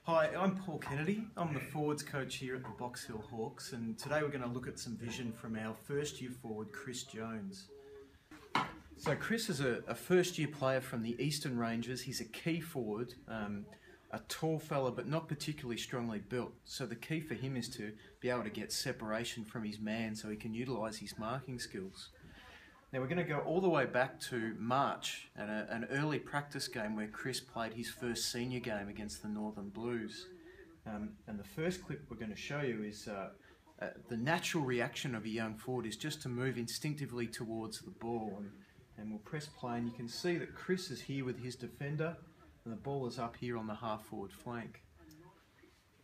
Hi, I'm Paul Kennedy. I'm the forwards coach here at the Box Hill Hawks, and today we're going to look at some vision from our first year forward, Chris Jones. So Chris is a first year player from the Eastern Rangers. He's a key forward, a tall fella but not particularly strongly built. So the key for him is to be able to get separation from his man so he can utilise his marking skills. Now we're going to go all the way back to March and an early practice game where Chris played his first senior game against the Northern Blues. And the first clip we're going to show you is the natural reaction of a young forward is just to move instinctively towards the ball. And we'll press play and you can see that Chris is here with his defender and the ball is up here on the half forward flank.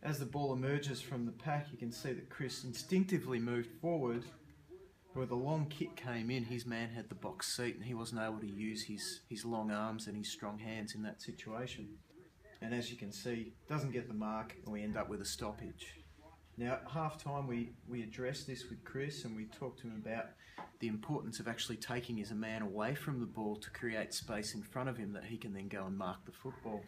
As the ball emerges from the pack, you can see that Chris instinctively moved forward. Where the long kick came in, his man had the box seat and he wasn't able to use his long arms and his strong hands in that situation. And as you can see, doesn't get the mark and we end up with a stoppage. Now at half time we addressed this with Chris and we talked to him about the importance of actually taking his man away from the ball to create space in front of him that he can then go and mark the football.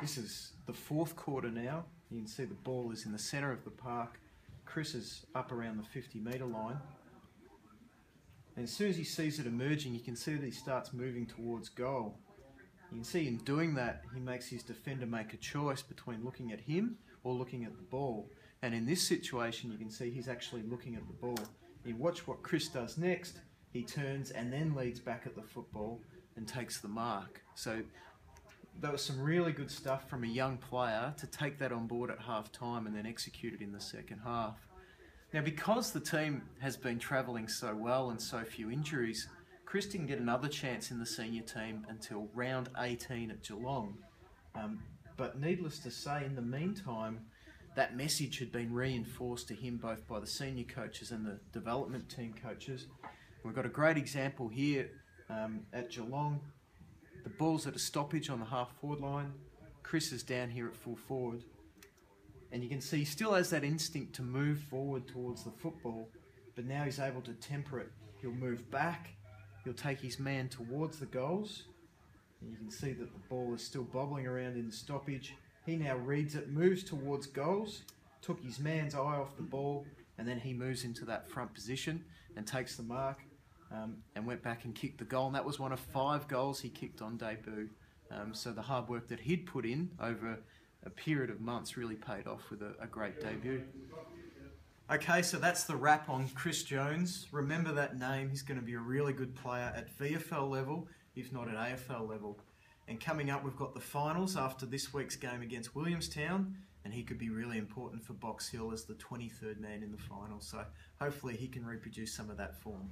This is the fourth quarter now. You can see the ball is in the centre of the park. Chris is up around the 50-metre line. And as soon as he sees it emerging, you can see that he starts moving towards goal. You can see in doing that, he makes his defender make a choice between looking at him or looking at the ball. And in this situation, you can see he's actually looking at the ball. You watch what Chris does next. He turns and then leads back at the football and takes the mark. So that was some really good stuff from a young player to take that on board at half time and then execute it in the second half. Now, because the team has been travelling so well and so few injuries, Chris didn't get another chance in the senior team until round 18 at Geelong. But needless to say, in the meantime, that message had been reinforced to him both by the senior coaches and the development team coaches. We've got a great example here at Geelong. The ball's at a stoppage on the half forward line. Chris is down here at full forward. And you can see he still has that instinct to move forward towards the football, but now he's able to temper it. He'll move back, he'll take his man towards the goals. And you can see that the ball is still bobbling around in the stoppage. He now reads it, moves towards goals, took his man's eye off the ball, and then he moves into that front position and takes the mark. And went back and kicked the goal, and that was one of 5 goals he kicked on debut. So the hard work that he'd put in over a period of months really paid off with a great debut. Okay, so that's the wrap on Chris Jones. Remember that name. He's going to be a really good player at VFL level, if not at AFL level. And coming up, we've got the finals after this week's game against Williamstown, and he could be really important for Box Hill as the 23rd man in the final. So hopefully he can reproduce some of that form.